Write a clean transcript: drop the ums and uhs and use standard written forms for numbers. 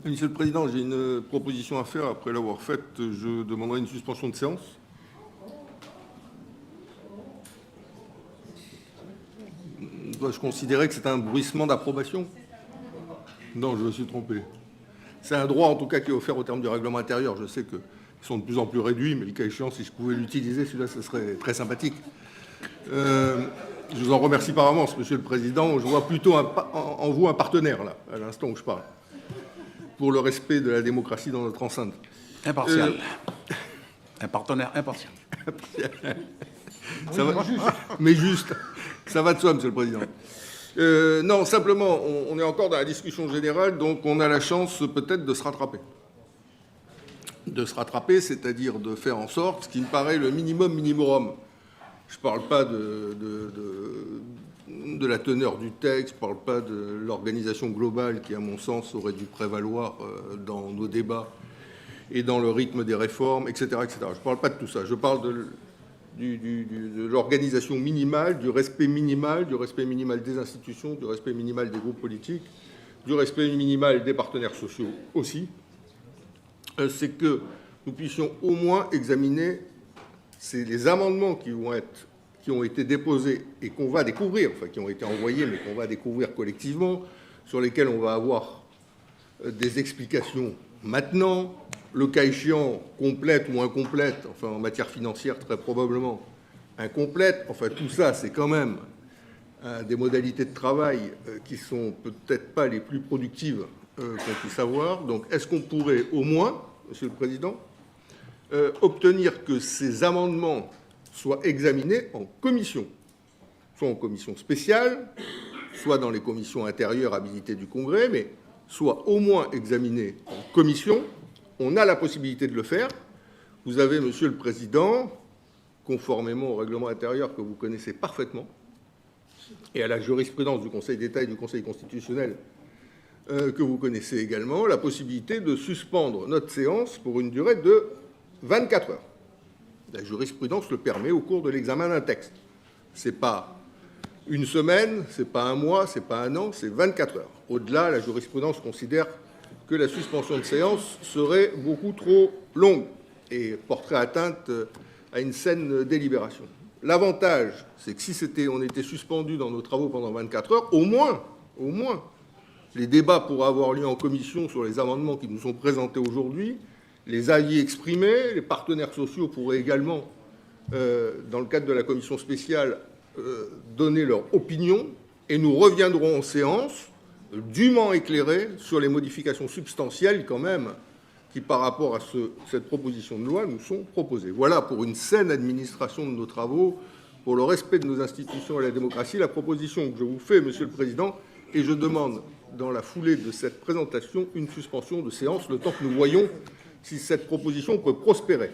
Monsieur le Président, j'ai une proposition à faire. Après l'avoir faite, je demanderai une suspension de séance. Dois-je considérer que c'est un bruissement d'approbation? Non, je me suis trompé. C'est un droit, en tout cas, qui est offert au terme du règlement intérieur. Je sais qu'ils sont de plus en plus réduits, mais le cas échéant, si je pouvais l'utiliser, celui-là, ce serait très sympathique. Je vous en remercie par avance, Monsieur le Président. Je vois plutôt en vous un partenaire, là, à l'instant où je parle, pour le respect de la démocratie dans notre enceinte. Impartial. Un partenaire impartial. Ça va, mais juste. Ça va de soi, Monsieur le Président. Non, simplement, on est encore dans la discussion générale, donc on a la chance peut-être de se rattraper. De se rattraper, c'est-à-dire de faire en sorte, ce qui me paraît le minimum minimorum. Je ne parle pas de la teneur du texte, je ne parle pas de l'organisation globale qui, à mon sens, aurait dû prévaloir dans nos débats et dans le rythme des réformes, etc. etc. Je ne parle pas de tout ça. Je parle de l'organisation minimale, du respect minimal des institutions, du respect minimal des groupes politiques, du respect minimal des partenaires sociaux aussi. C'est que nous puissions au moins examiner les amendements qui ont été déposés et qu'on va découvrir, enfin qui ont été envoyés mais qu'on va découvrir collectivement, sur lesquels on va avoir des explications maintenant, le cas échéant, complète ou incomplète, enfin en matière financière très probablement incomplète, enfin tout ça c'est quand même des modalités de travail qui sont peut-être pas les plus productives qu'on puisse avoir. Donc est-ce qu'on pourrait au moins, Monsieur le Président, obtenir que ces amendements soient examinés en commission, soit en commission spéciale, soit dans les commissions intérieures habilitées du Congrès, mais soit au moins examinés en commission. On a la possibilité de le faire. Vous avez, Monsieur le Président, conformément au règlement intérieur que vous connaissez parfaitement, et à la jurisprudence du Conseil d'État et du Conseil constitutionnel que vous connaissez également, la possibilité de suspendre notre séance pour une durée de 24 heures. La jurisprudence le permet au cours de l'examen d'un texte. Ce n'est pas une semaine, ce n'est pas un mois, ce n'est pas un an, c'est 24 heures. Au-delà, la jurisprudence considère que la suspension de séance serait beaucoup trop longue et porterait atteinte à une saine délibération. L'avantage, c'est que si on était suspendu dans nos travaux pendant 24 heures, au moins, les débats pourraient avoir lieu en commission sur les amendements qui nous sont présentés aujourd'hui, les avis exprimés, les partenaires sociaux pourraient également, dans le cadre de la commission spéciale, donner leur opinion, et nous reviendrons en séance dûment éclairés sur les modifications substantielles quand même qui, par rapport à cette proposition de loi, nous sont proposées. Voilà, pour une saine administration de nos travaux, pour le respect de nos institutions et la démocratie, la proposition que je vous fais, Monsieur le Président, et je demande, dans la foulée de cette présentation, une suspension de séance, le temps que nous voyons si cette proposition peut prospérer.